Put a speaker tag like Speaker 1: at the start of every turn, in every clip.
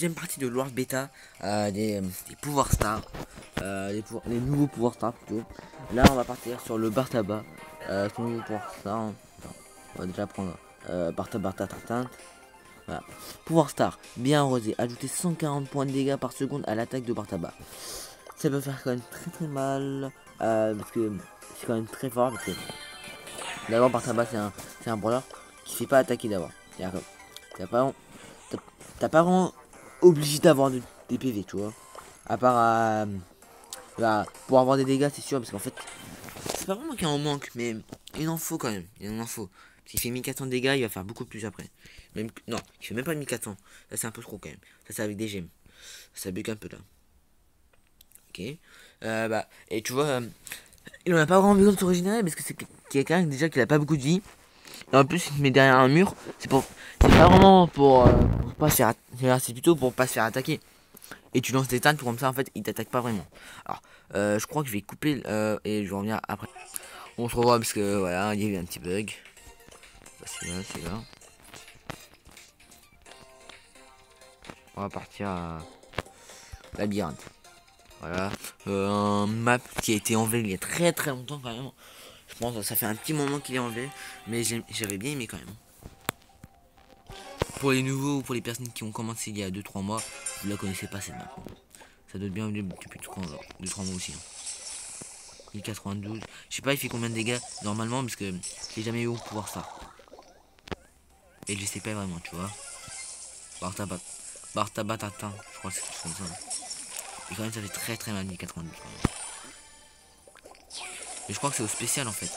Speaker 1: deuxième partie de World Beta des pouvoirs stars, les nouveaux pouvoirs stars plutôt. Là on va partir sur le Bartaba, son nouveau pouvoir star. Attends, on va déjà prendre Bartaba Tartin. Voilà. Pouvoir star, bien arrosé, ajouter 140 points de dégâts par seconde à l'attaque de Bartaba. Ça peut faire quand même très mal, parce que c'est quand même très fort. Parce que d'abord Bartaba c'est un brawler qui fait pas attaquer d'abord. T'as pas vraiment obligé d'avoir des PV, tu vois. À part pour avoir des dégâts, c'est sûr, parce qu'en fait, c'est pas vraiment qu'il en manque, mais il en faut quand même. Il en faut. S'il fait 1400 de dégâts, il va faire beaucoup plus après. Même, non, il fait même pas 1400. Ça, c'est un peu trop quand même. Ça, c'est avec des gemmes. Ça bug un peu là. Ok. Et tu vois, il en a pas vraiment besoin de se régénérer parce que c'est quelqu'un déjà qui a pas beaucoup de vie. Et en plus, il se met derrière un mur. C'est pas vraiment pour pas se faire. C'est plutôt pour pas se faire attaquer. Et tu lances des tanks comme ça, en fait, il t'attaque pas vraiment. Alors, je crois que je vais couper et je vais revenir après. On se revoit parce que voilà, il y a eu un petit bug. C'est là. On va partir à labyrinthe. Voilà, un map qui a été enlevé il y a très longtemps quand même. Je pense que ça fait un petit moment qu'il est enlevé, mais j'avais bien aimé quand même. Pour les nouveaux ou pour les personnes qui ont commencé il y a 2-3 mois, vous la connaissez pas cette map. Ça doit être bien depuis 2-3 mois aussi. Hein. 1092. Je sais pas il fait combien de dégâts normalement parce que j'ai jamais eu au pouvoir ça. Et je sais pas vraiment, tu vois. Bartabatata, je crois que c'est comme ça. Et quand même ça fait très mal 1092. Et je crois que c'est au spécial en fait.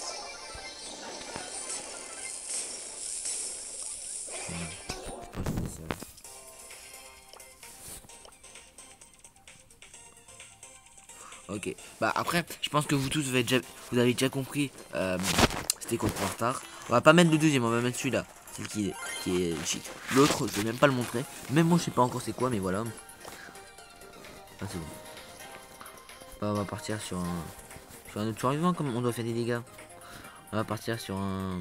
Speaker 1: Ok, bah après, je pense que vous tous vous avez déjà compris c'était quoi le pouvoir star. On va pas mettre le deuxième, on va mettre celui-là. Celui qui est cheat. L'autre, je vais même pas le montrer. Même moi, je sais pas encore c'est quoi, mais voilà. Ah, c'est bon. Bah, on va partir sur un autre survivant, comme on doit faire des dégâts. On va partir sur un.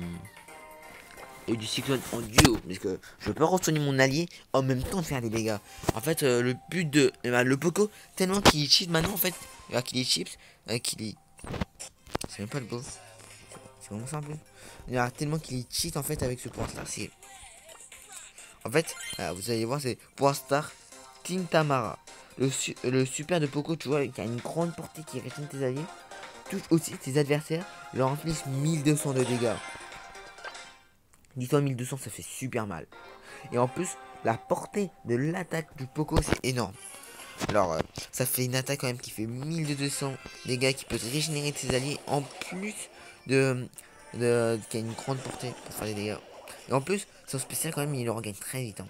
Speaker 1: Et du cyclone en duo, parce que je peux retourner mon allié en même temps de faire des dégâts. En fait, le but de le Poco, tellement qu'il cheat maintenant, en fait, qu'il est chips, qu'il est. C'est même pas le beau. C'est vraiment simple. Il y a tellement qu'il est cheat en fait avec ce pouvoir star. C'est. En fait, vous allez voir, c'est pouvoir star Tintamara. Le super de Poco, tu vois, qui a une grande portée qui régène tes alliés, touche aussi tes adversaires, leur inflige 1200 de dégâts. Dis-toi 1200, ça fait super mal. Et en plus, la portée de l'attaque du Poco, c'est énorme. Alors, ça fait une attaque quand même qui fait 1200 dégâts, qui peut régénérer tes alliés, en plus qui a une grande portée pour faire des dégâts. Et en plus, son spécial quand même, il le regagne très vite. Hein.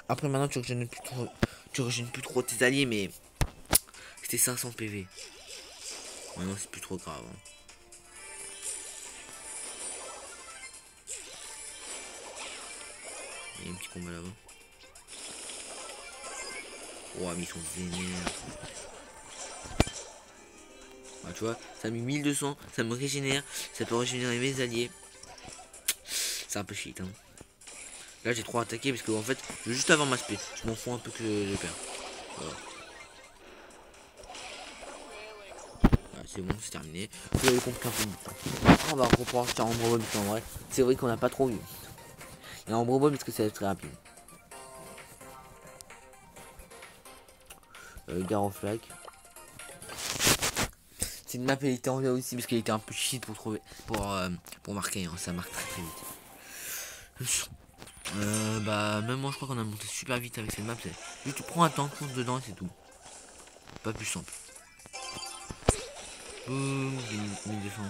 Speaker 1: Après, maintenant, tu régènes plus trop tes alliés, mais c'était 500 PV. Maintenant, c'est plus trop grave. Hein. Il y a un petit combat là-bas. Oh, mais ils sont vénères. Ah, tu vois, ça a mis 1200, ça me régénère, ça peut régénérer mes alliés. C'est un peu shit. Hein. Là, j'ai trop attaqué parce que en fait, je veux juste avoir ma spé. Je m'en fous un peu que je perds. Voilà. C'est bon, c'est terminé. Vous avez compris un peu de temps. On va reprendre sur Ambre Bob en vrai. C'est vrai qu'on n'a pas trop eu. Et Ambre Bob parce que ça va être très rapide. Gare au flag. C'est une map elle était en aussi parce qu'elle était un peu shit pour trouver pour marquer. Hein. Ça marque très vite. Même moi je crois qu'on a monté super vite avec cette map. Juste tu prends un temps, fonce dedans et c'est tout. Pas plus simple. Boum, j'ai mis des fonds.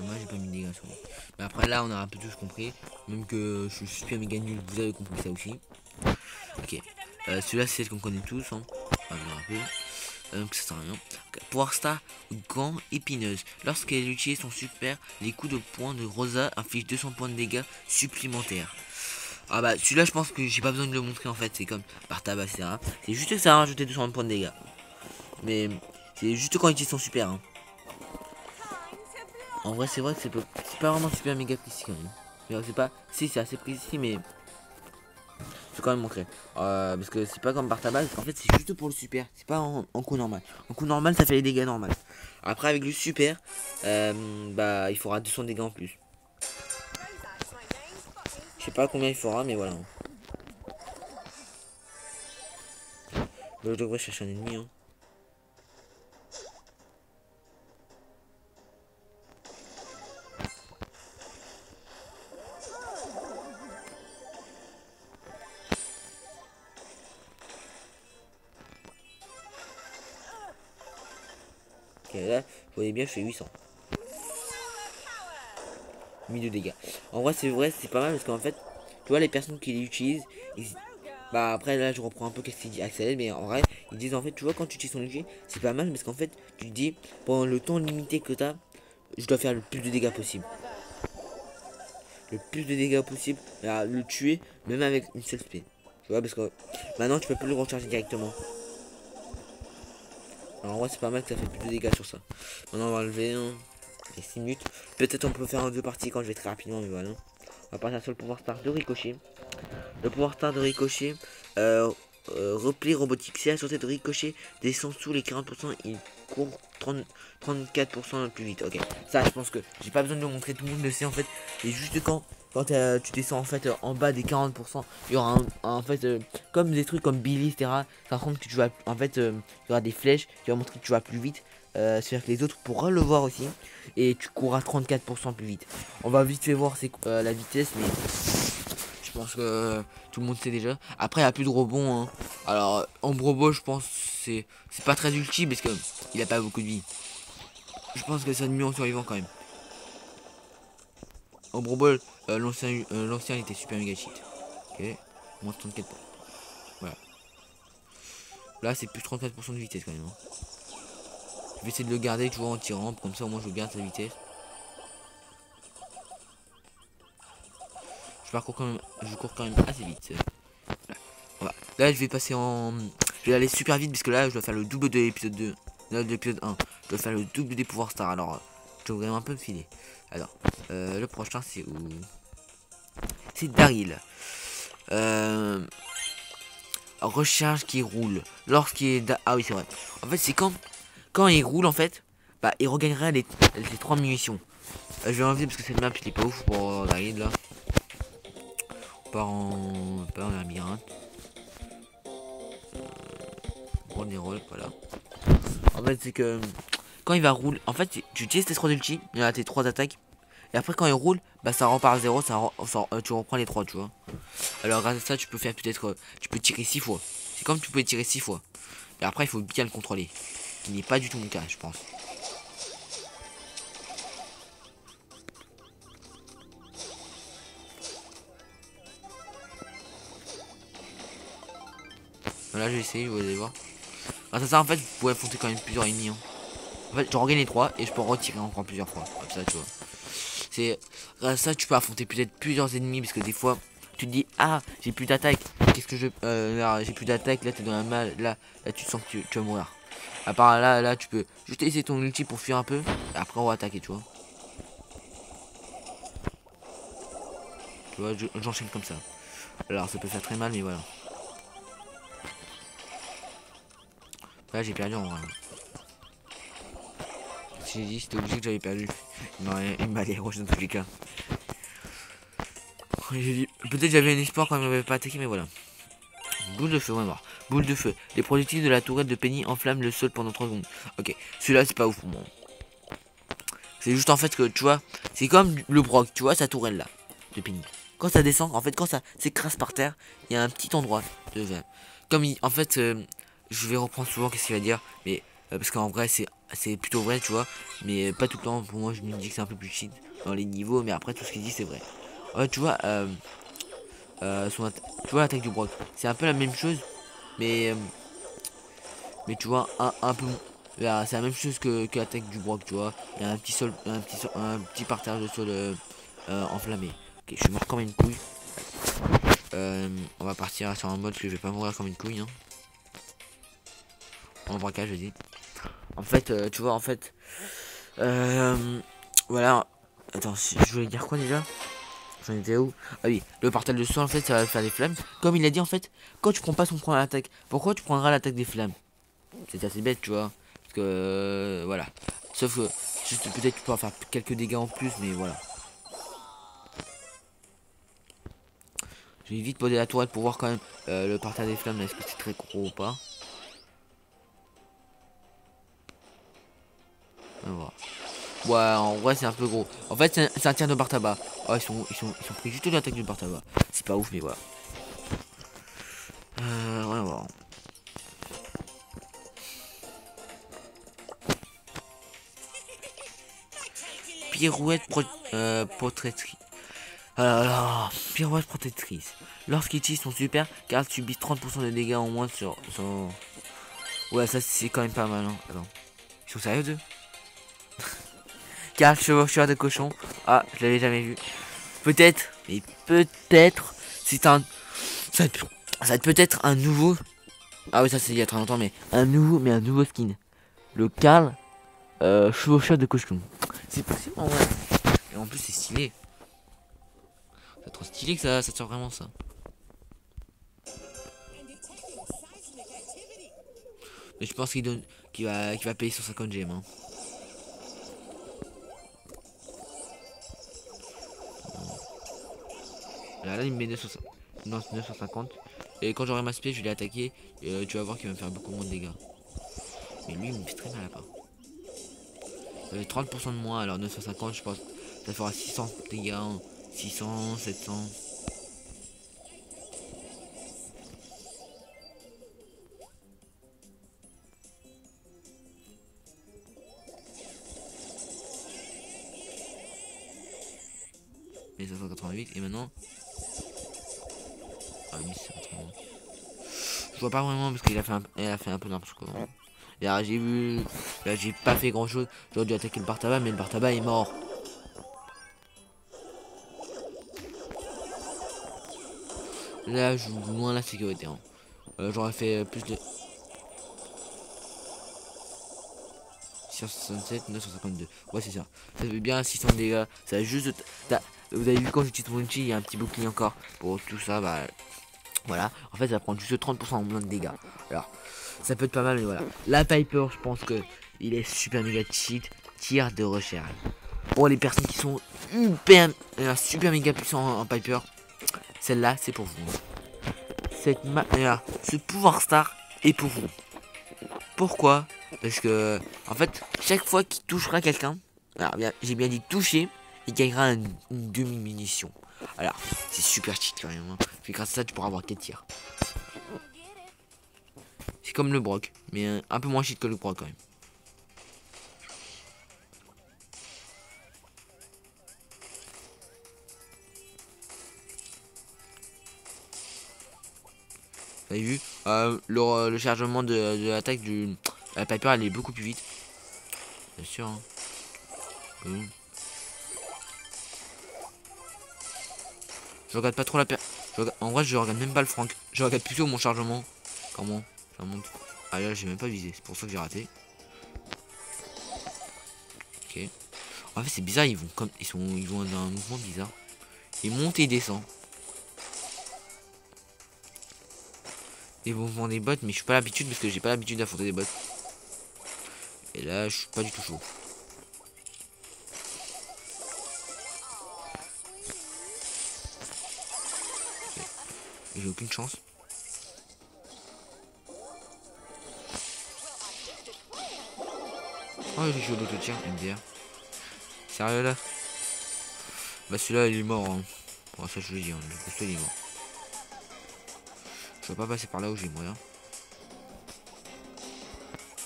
Speaker 1: Moi j'ai pas mis de dégâts sur lui. Mais après là on a un peu tous compris. Même que je suis super méga nul, vous avez compris ça aussi. Ok. Celui-là c'est celle qu'on connaît tous, hein. On va voir un peu. Donc ça sert à rien. Pouvoir Star, gant épineuse. Lorsqu'elle utilise son super, les coups de poing de Rosa infligent 200 points de dégâts supplémentaires. Ah bah celui-là je pense que j'ai pas besoin de le montrer en fait, c'est comme par tabac etc. C'est juste que ça a rajouté 200 points de dégâts. Mais c'est juste quand il utilise son super, hein. En vrai c'est vrai que c'est pas vraiment super méga précis quand même. Mais c'est pas, si c'est assez précis mais je vais quand même montrer. Parce que c'est pas comme par tabac, en fait c'est juste pour le super, c'est pas en coup normal. En coup normal ça fait les dégâts normaux. Après avec le super, bah il faudra 200 dégâts en plus. Je sais pas combien il fera mais voilà. Je devrais chercher un ennemi, hein. Ok, là, vous voyez bien, je fais 800. 1000 de dégâts. En vrai, c'est pas mal parce qu'en fait, tu vois, les personnes qui l'utilisent, bah après, là, je reprends un peu qu'est-ce qu'il dit Axel, mais en vrai, ils disent en fait, tu vois, quand tu utilises ton outil, c'est pas mal parce qu'en fait, tu te dis, pendant le temps limité que t'as, je dois faire le plus de dégâts possible. Le plus de dégâts possible, à le tuer, même avec une seule spé. Tu vois, parce que maintenant, tu peux plus le recharger directement. Alors, en vrai, c'est pas mal que ça fait plus de dégâts sur ça. Maintenant, on va enlever un. 6 minutes. Peut-être on peut faire en deux parties quand je vais très rapidement, mais voilà. On va passer sur le pouvoir star de Ricochet. Le pouvoir star de Ricochet, repli robotique. Si la sûreté de Ricochet descend sous les 40%, il court 34% plus vite. Ok, ça je pense que j'ai pas besoin de le montrer, tout le monde le sait en fait. Et juste quand tu descends en fait en bas des 40%, il y aura en fait comme des trucs comme Billy, etc. Ça compte que tu vas en fait il y aura des flèches qui vont montrer que tu vas plus vite. C'est-à-dire que les autres pourront le voir aussi. Et tu courras 34% plus vite. On va vite fait voir la vitesse, mais je pense que tout le monde sait déjà. Après, il n'y a plus de rebond, hein. Alors, en robot, je pense c'est pas très ultime parce que il a pas beaucoup de vie. Je pense que c'est mieux en survivant quand même. En robot, l'ancien il était super méga cheat. Ok, moins 34%. Voilà. Là, c'est plus 34% de vitesse quand même, hein. Je vais essayer de le garder, tu vois, en tirant. Comme ça, au moins, je garde sa vitesse. Je cours quand même assez vite. Voilà. Là, je vais passer en. Je vais aller super vite parce que là, je dois faire le double de l'épisode 2. Là, de l'épisode 1. Je dois faire le double des pouvoirs stars. Alors, je devrais un peu me filer. Alors, le prochain, c'est où? C'est Daryl. Recharge qui roule. Ah oui, c'est vrai. En fait, c'est quand il roule, en fait, bah, il regagnerait les 3 munitions. Je vais enlever parce que cette map, il est pas ouf pour Daryl là. On part en labyrinthe. On déroule, voilà. En fait, c'est que quand il va rouler, en fait, tu utilises tes 3 ulti, il y a tes 3 attaques. Et après, quand il roule, bah ça repart à 0, tu reprends les 3, tu vois. Alors, grâce à ça, tu peux faire peut-être. Tu peux tirer 6 fois. C'est comme tu peux tirer 6 fois. Et après, il faut bien le contrôler. Ce n'est pas du tout mon cas, je pense. Voilà, je vais essayer, vous allez voir. Grâce à ça, en fait, vous pouvez affronter quand même plusieurs ennemis, hein. En fait, je regagne les 3 et je peux retirer encore plusieurs fois. Comme ça, tu vois. C'est grâce à ça, tu peux affronter peut-être plusieurs ennemis parce que des fois, tu te dis ah j'ai plus d'attaque. Qu'est-ce que je là j'ai plus d'attaque. Là t'es dans la mal. Là tu sens que tu vas mourir. À part là tu peux juste essayer ton ulti pour fuir un peu. Et après on va attaquer, tu vois. Tu vois, j'enchaîne comme ça. Alors ça peut faire très mal, mais voilà. Là j'ai perdu en vrai. J'ai dit c'était obligé que j'avais perdu. Il m'a allé rouge dans tous les cas. J'ai dit peut-être j'avais un espoir quand il m'avait pas attaqué, mais voilà. Boule de feu, on va voir. Boule de feu. Les projectiles de la tourelle de Penny enflamment le sol pendant 3 secondes. Ok, celui-là c'est pas ouf pour moi. C'est juste en fait que tu vois, c'est comme le Brock, tu vois sa tourelle là de Penny. Quand ça descend, en fait quand ça s'écrase par terre, il y a un petit endroit de vin. Comme en fait, je vais reprendre souvent qu'est-ce qu'il va dire, mais parce qu'en vrai c'est plutôt vrai, tu vois, mais pas tout le temps. Pour moi je me dis que c'est un peu plus cheat dans les niveaux, mais après tout ce qu'il dit c'est vrai. Ouais, tu vois, tu vois l'attaque du Brock, c'est un peu la même chose, Mais, euh, mais tu vois, un peu. Là, c'est la même chose que l'attaque du Brock, tu vois. Il y a un petit parterre de sol enflammé. Ok, je suis mort comme une couille. On va partir sur un mode que je vais pas mourir comme une couille. Hein. En braquage, je dis. En fait, tu vois, en fait. Voilà. Attends, je voulais dire quoi déjà? J'en étais où? Ah oui, le partage de sol en fait ça va faire des flammes. Comme il a dit en fait, quand tu prends pas son point à l'attaque, pourquoi tu prendras l'attaque des flammes? C'est assez bête, tu vois. Parce que voilà. Sauf que juste peut-être tu peux en faire quelques dégâts en plus, mais voilà. Je vais vite poser la tourelle pour voir quand même le partage des flammes, est-ce que c'est très gros ou pas. On va voir. Ouais, en vrai c'est un peu gros. En fait c'est un tir de Bartaba. Oh ils sont pris juste de l'attaque du Bartaba. C'est pas ouf mais voilà. Ouais, on va voir. Protectrice. Alors, pirouette protectrice. Lorsqu'ils utilisent son super, car subissent 30% de dégâts en moins sur son. Ouais, ça c'est quand même pas mal. Hein. Attends. Ils sont sérieux d'eux? Car chevaucheur de cochon. Ah, je l'avais jamais vu. Peut-être, mais peut-être, c'est un. Ça va être peut-être un nouveau. Ah oui, ça c'est il y a très longtemps, mais un nouveau skin. Le Karl chevaucheur de cochon. C'est possible en vrai. Et en plus, c'est stylé. C'est trop stylé que ça sort vraiment ça. Mais je pense qu'il va payer 150 gemmes. Hein. Là, il me met 950. Et quand j'aurai ma spé, je vais l'attaquer. Et tu vas voir qu'il va me faire beaucoup moins de dégâts. Mais lui, il me fait très mal à part. Ça fait 30% de moins, alors 950, je pense. Ça fera 600 dégâts. Hein. 600, 700. Mais 588. Et maintenant. Ah oui, c'est vraiment. Je vois pas vraiment parce qu'il a fait un peu n'importe quoi. Et là, j'ai vu. Là, j'ai pas fait grand chose. J'aurais dû attaquer le Bartaba, mais le Bartaba est mort. Là, je joue loin la sécurité. Hein. J'aurais fait plus de 667, 952. Ouais, c'est ça. Ça fait bien 600 dégâts. Ça a juste. Vous avez vu quand j'utilise mon ulti, il y a un petit bouclier encore. Pour tout ça, bah. Voilà. En fait, ça prend juste 30% en moins de dégâts. Alors, ça peut être pas mal, mais voilà. La Piper, je pense que il est super méga cheat. Tir de recherche. Pour les personnes qui sont super méga puissants en Piper, celle-là, c'est pour vous. Ce pouvoir star est pour vous. Pourquoi? Parce que, en fait, chaque fois qu'il touchera quelqu'un, alors j'ai bien dit toucher, il gagnera une demi-munition. Alors, c'est super cheat quand même. Hein. Puis grâce à ça, tu pourras avoir 4 tirs. C'est comme le Brock, mais un peu moins cheat que le Brock quand même. Vous avez vu le chargement de l'attaque du Piper, elle est beaucoup plus vite. Bien sûr. Hein. Je regarde pas trop la En vrai, je regarde même pas le Franck. Je regarde plutôt mon chargement. Comment ça monte? Ah là, j'ai même pas visé. C'est pour ça que j'ai raté. Ok. En fait, c'est bizarre. Ils vont dans un mouvement bizarre. Ils montent et ils descendent. Les mouvements des bots, mais je suis pas l'habitude parce que j'ai pas l'habitude d'affronter des bots. Et là, je suis pas du tout chaud. Okay. J'ai aucune chance. Oh, j'ai joué l'auto-tir, MDR. Sérieux là? Bah celui-là il est mort. Hein. Bon, ça je le dis, hein. Le costaud il est mort. Je vais pas passer par là où j'ai moyen.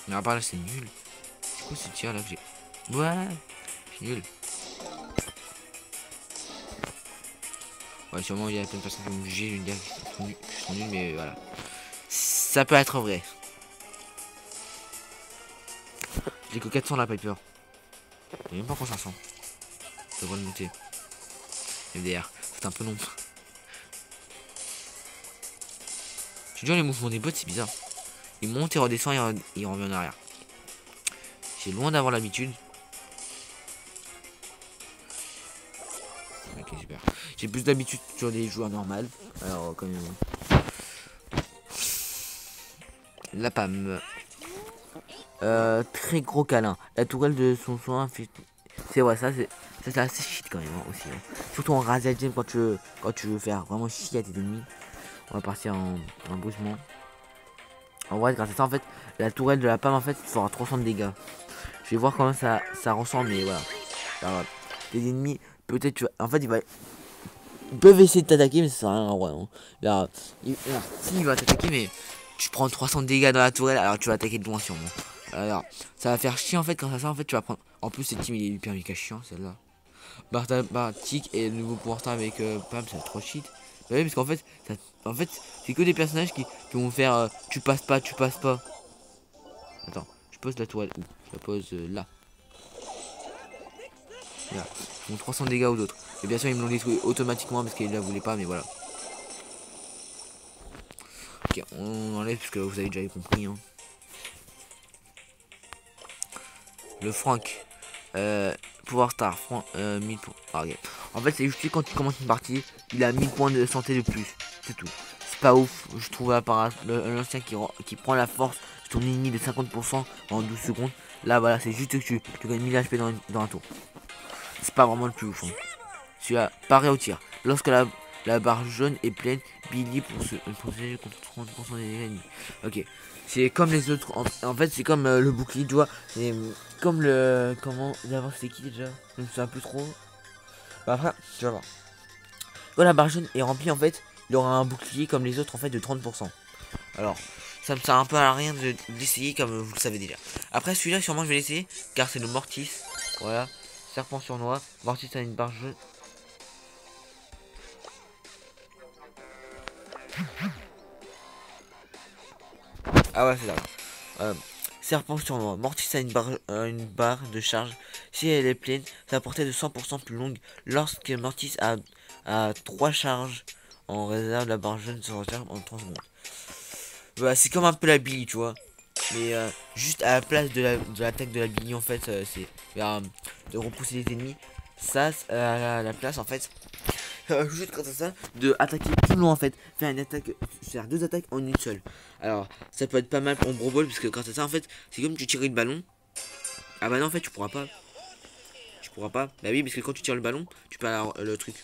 Speaker 1: Mais à part là c'est nul. C'est quoi ce tir là que j'ai? Ouais, c'est nul. Ouais, sûrement il y a plein de personnes qui vont me juger, je vais me dire qu'ils sont nuls, mais voilà. Ça peut être vrai. J'ai que 400 la Piper. J'ai même pas encore 500. Je devrais le noter. MDR, c'est un peu long. Tu dis les mouvements des bots, c'est bizarre. Il monte et redescend et il revient en arrière. J'ai loin d'avoir l'habitude. Ok, super. J'ai plus d'habitude sur des joueurs normales. Alors, quand même. La PAM. Très gros câlin. La tourelle de son soin fait. C'est vrai, ça c'est assez shit quand même hein, aussi. Hein. Surtout en Razia Gem quand tu veux faire vraiment chier à tes ennemis. On va partir en bougement. En vrai, grâce à ça, en fait, la tourelle de la PAM en fait fera 300 de dégâts. Je vais voir comment ça ressemble, mais voilà. Alors, tes ennemis, peut-être tu vas. En fait, ils peuvent essayer de t'attaquer, mais ça sert à rien en vrai. Hein. Là, si, il va t'attaquer, mais tu prends 300 de dégâts dans la tourelle, alors tu vas attaquer de loin sûrement. Alors, ça va faire chier en fait, quand ça, en fait, tu vas prendre. En plus, cette team il est hyper méga chiant, celle-là. Bartik et le nouveau pouvoir star avec Pam, c'est trop shit. Bah oui, parce qu'en fait, c'est que des personnages qui vont faire tu passes pas, tu passes pas. Attends, je pose la tourelle où? Je la pose là. Là. Ils font 300 dégâts aux autres. Et bien sûr, ils me l'ont détruit automatiquement parce qu'ils la voulaient pas, mais voilà. Ok, on enlève parce que vous avez déjà compris. Hein. Le Frank. Pouvoir star. 1000 points. Ah, okay. En fait, c'est juste quand tu commences une partie, il a 1000 points de santé de plus. C'est tout. C'est pas ouf. Je trouve à part l'ancien qui prend la force sur ton ennemi de 50% en 12 secondes. Là, voilà, c'est juste que tu gagnes 1000 HP dans un tour. C'est pas vraiment le plus ouf. Hein. Celui-là, pareil au tir. Lorsque la barre jaune est pleine, Billy pour se contre 30% des ennemis. Ok. C'est comme les autres. En fait, c'est comme le bouclier, tu vois. C'est comme le. Comment. D'abord, c'était qui déjà? Je me souviens plus trop. Bah, après, tu vas voir. Quand la barre jaune est remplie, en fait, il aura un bouclier comme les autres, en fait, de 30%. Alors, ça me sert un peu à rien de l'essayer, comme vous le savez déjà. Après, celui-là, sûrement, je vais l'essayer. Car c'est le Mortis. Voilà. Serpent sur noix. Mortis a une barre jaune. Ah ouais, c'est ça. Serpent sur noix. Mortis a une barre de charge. Si elle est pleine, sa portée est de 100% plus longue. Lorsque Mortis a 3 charges en réserve, la barre jaune se recharge en 30 secondes. Voilà, c'est comme un peu la Billy, tu vois. Mais juste à la place de l'attaque de la Billy, en fait, c'est de repousser les ennemis. Ça, à la place, en fait, juste grâce à ça, de attaquer plus loin en fait, faire une attaque, faire 2 attaques en une seule. Alors, ça peut être pas mal en Brawl Ball, parce que grâce à ça, en fait, c'est comme tu tires le ballon. Ah bah non, en fait, tu pourras pas. Tu pourras pas. Bah oui, parce que quand tu tires le ballon, tu peux avoir le truc.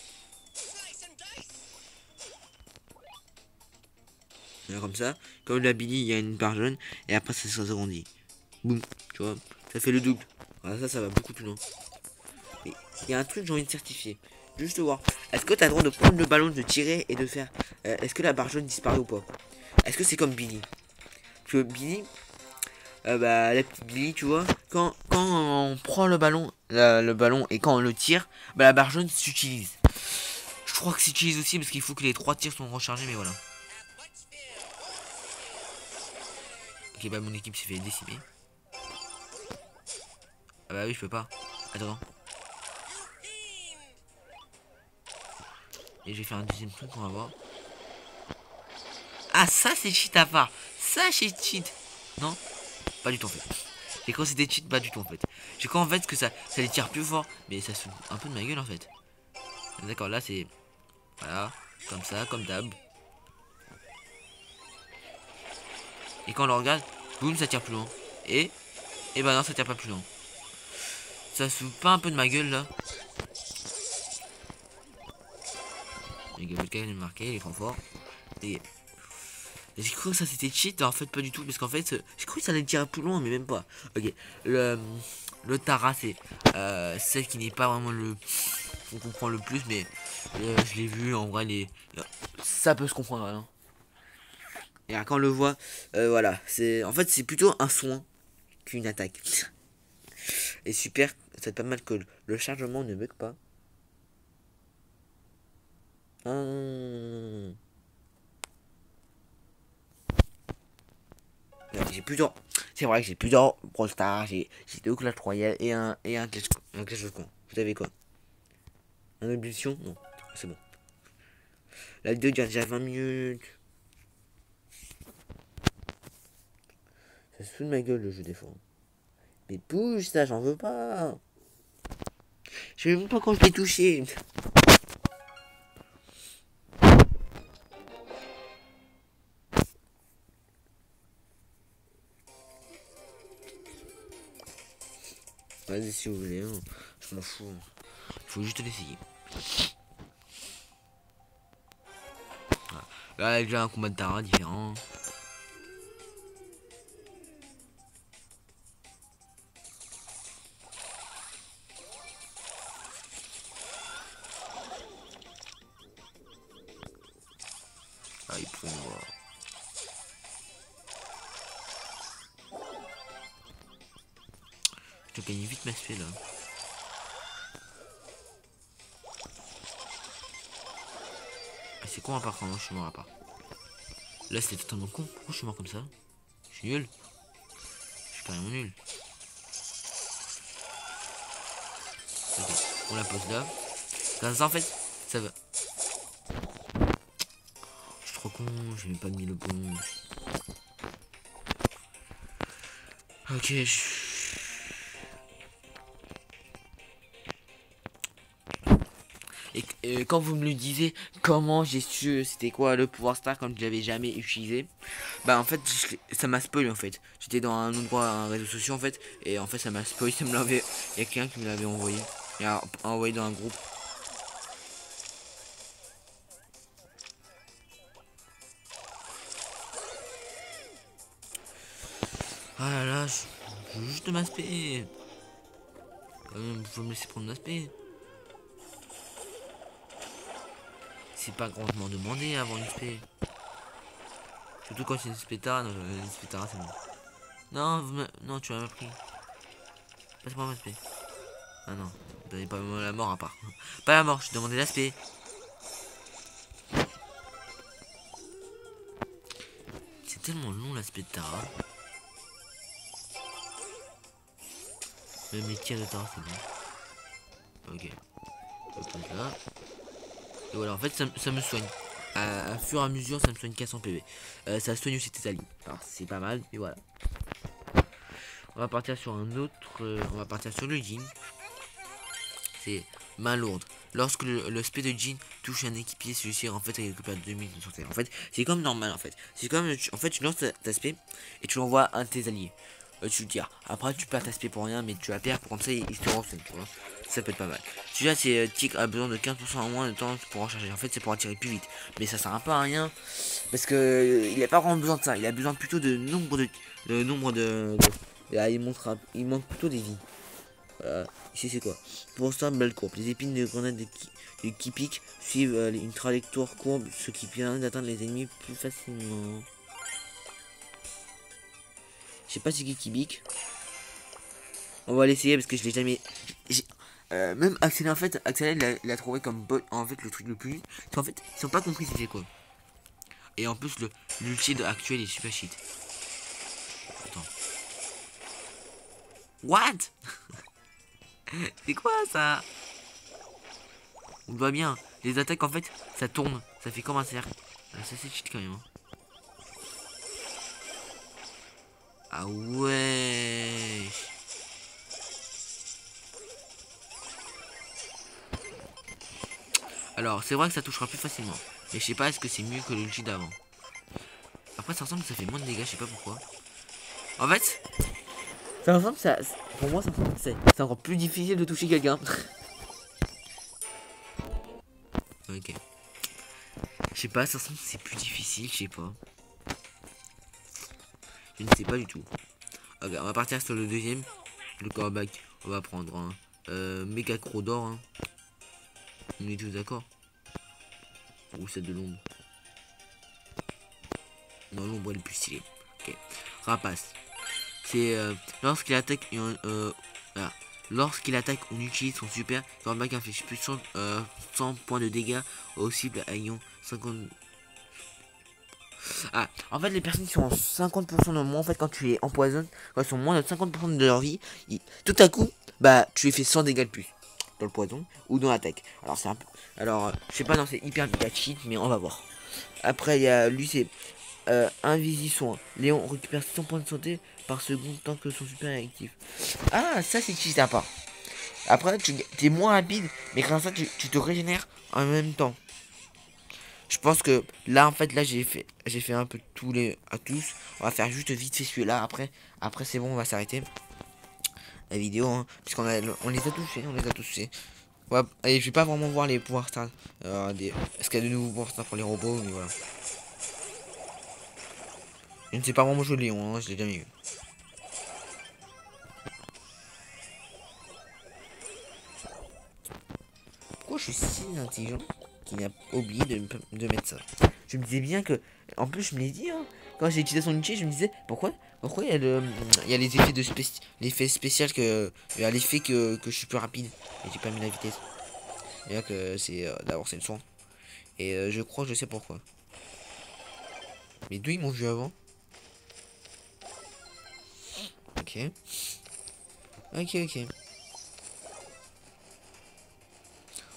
Speaker 1: Là, comme ça, comme la Billy, il y a une barre jaune, et après ça s'agrandit. Boum, tu vois, ça fait le double. Alors ça va beaucoup plus loin. Mais il y a un truc, j'ai envie de certifier. Juste voir. Est-ce que tu as le droit de prendre le ballon, de tirer et de faire. Est-ce que la barre jaune disparaît ou pas? Est-ce que c'est comme Billy? Parce que Billy, bah, la petite Billy, tu vois, quand on prend le ballon et quand on le tire, bah, la barre jaune s'utilise. Je crois que s'utilise aussi parce qu'il faut que les 3 tirs sont rechargés, mais voilà. Ok, bah, mon équipe s'est fait décimer. Ah bah oui, je peux pas. Attends. Et je vais faire un deuxième truc, on va voir. Ah, ça c'est cheat à part. Ça c'est cheat. Non, pas du tout en fait. Et quand c'était cheat, pas du tout en fait. J'ai quand en fait que ça les tire plus fort. Mais ça se fout un peu de ma gueule en fait. D'accord, là c'est. Voilà. Comme ça, comme d'hab. Et quand on le regarde, boum, ça tire plus loin. Et bah non, ça tire pas plus loin. Ça se fout pas un peu de ma gueule là. Et Gabriel est marqué, il est trop fort. Et j'ai cru que ça c'était cheat, en fait pas du tout, parce qu'en fait j'ai cru que ça allait tirer plus loin, mais même pas. Ok, le Tara c'est celle qui n'est pas vraiment le qu'on comprend le plus, mais je l'ai vu en vrai, ça peut se comprendre. Hein. Et quand on le voit, voilà, c'est en fait c'est plutôt un soin qu'une attaque. Et super, c'est pas mal que le chargement ne bug pas. Hum. J'ai plusieurs. C'est vrai que j'ai plusieurs Brawl Stars. J'ai 2 Clash Royale et un Clash of Clans. Vous avez quoi? Un ébullition? Non, c'est bon. La vidéo dure déjà 20 minutes. Ça se fout de ma gueule le jeu des fois. Mais bouge ça, j'en veux pas. Je sais même pas quand je l'ai touché. Vas-y si vous voulez, hein. Je m'en fous. Faut juste l'essayer. Voilà. Là, il y a déjà un combat de Tara différent. Ah, il peut me voir. Je dois gagner vite ma spé là. Ah, c'est con à part quand je suis mort à part. Là c'était totalement con. Pourquoi je suis mort comme ça? Je suis nul. Je suis carrément nul. Ok, on la pose là. Comme ça en fait, ça va. Je suis trop con, j'ai même pas mis le bon. Ok, et quand vous me le disiez, comment j'ai su c'était quoi le pouvoir star quand je l'avais jamais utilisé, bah en fait ça m'a spoil en fait. J'étais dans un endroit, un réseau social en fait, et en fait ça m'a spoil, ça me l'avait. Il y a quelqu'un qui me l'avait envoyé. Il a envoyé dans un groupe. Ah là là, je veux juste m'aspect. Faut me laisser prendre l'aspect. C'est pas grandement demandé avant une spé. Surtout quand c'est une spétara, non, une spétara c'est bon. Non, non, tu m'as pris. Passe-moi ma spé. Ah non, vous donnez pas la mort à part. Pas la mort, je demandais l'aspect. C'est tellement long l'aspect de Tara. Même les tirs de Tara c'est bon. Ok. Je là. Et voilà, en fait ça me soigne. À fur et à mesure ça me soigne 400 PV. Ça soigne aussi tes alliés. Alors c'est pas mal, et voilà. On va partir sur un autre. On va partir sur le jean. C'est main lourde. Lorsque le spé de jean touche un équipier, celui-ci en fait récupère 2000 de santé. En fait, c'est comme normal en fait. C'est comme en fait tu lances ta spé et tu l'envoies à un de tes alliés. Tu le tires. Après tu perds ta spé pour rien, mais tu la perds pour comme ça il se renseigne, tu vois. Ça peut être pas mal. Celui-là c'est tic a besoin de 15% en moins de temps pour en charger. En fait c'est pour en tirer plus vite. Mais ça sert un peu à rien. Parce que il a pas vraiment besoin de ça. Il a besoin plutôt de nombre de. Là, il manque plutôt des vies. Ici c'est quoi? Pour ça, belle courbe. Les épines de grenade qui piquent suivent une trajectoire courbe, ce qui permet d'atteindre les ennemis plus facilement. Je sais pas c'est qui pique. On va l'essayer parce que je l'ai jamais. Même Axel en fait, Axel il a trouvé comme bot en fait le truc le plus. En fait, ils ont pas compris c'était quoi. Et en plus l'ulti actuel est super shit. Attends. What? C'est quoi ça? On voit bien. Les attaques en fait ça tourne. Ça fait comme un cercle. Ça c'est cheat quand même. Hein. Ah ouais. Alors c'est vrai que ça touchera plus facilement. Mais je sais pas est-ce que c'est mieux que l'ulti d'avant. Après ça ressemble que ça fait moins de dégâts, je sais pas pourquoi. En fait, ça ressemble ça. Pour moi ça ressemble c'est encore plus difficile de toucher quelqu'un. Ok. Je sais pas, ça ressemble c'est plus difficile, je sais pas. Je ne sais pas du tout. Ok, on va partir sur le deuxième. Le coreback. On va prendre un méga croc d'or. Hein. On est tous d'accord. Ou celle de l'ombre. Non, l'ombre elle est plus stylée. Ok. Rapace. C'est lorsqu'il attaque voilà. Lorsqu'il attaque, on utilise son super. Coreback inflige plus 100 points de dégâts aux cibles ayant 50. Ah, en fait, les personnes qui sont en 50% de moins, en fait, quand tu les empoisonnes, quand ils sont moins de 50% de leur vie, tout à coup, bah, tu les fais 100 dégâts de plus. Dans le poison ou dans l'attaque. Alors, c'est un peu. Alors, je sais pas, non, c'est hyper méga cheat, mais on va voir. Après, il y a lui, c'est Invisi-soin. Léon récupère 100 points de santé par seconde tant que son super est actif. Ah, ça, c'est cheat à part. Après, tu es moins rapide, mais grâce à ça, tu te régénères en même temps. Je pense que là, en fait, là, j'ai fait un peu tous les à tous. On va faire juste vite fait celui-là. Après c'est bon, on va s'arrêter la vidéo, hein, puisqu'on on les a tous fait, on les a tous fait. Ouais, allez, je vais pas vraiment voir les pouvoirs stars. Est-ce qu'il y a de nouveaux pouvoirs stars pour les robots, mais voilà. Je ne sais pas vraiment jouer Léon, hein, je l'ai jamais eu. Pourquoi je suis si intelligent qu'il a oublié de mettre ça? Je me disais bien que. En plus, je me l'ai dit, hein, quand j'ai utilisé son outil, je me disais pourquoi il y a les effets de l'effet spécial que. Il y a l'effet que je suis plus rapide. Et j'ai pas mis la vitesse. Et là que c'est d'abord c'est le son. Et je crois que je sais pourquoi. Mais d'où ils m'ont vu avant? Ok. Ok.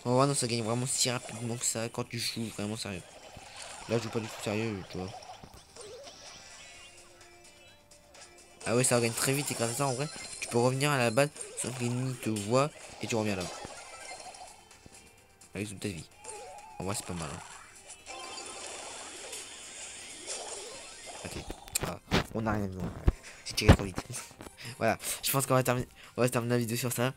Speaker 1: On va voir, non, ça gagne vraiment si rapidement que ça quand tu joues vraiment sérieux. Là, je joue pas du tout sérieux, tu vois. Ah ouais, ça gagne très vite et grâce à ça, en vrai, tu peux revenir à la base sans que l'ennemi te voit et tu reviens là. Avec toute ta vie. En vrai, c'est pas mal. Hein. Ok. Ah, on a rien vu. J'ai tiré trop vite. Voilà, je pense qu'on va terminer la vidéo sur ça.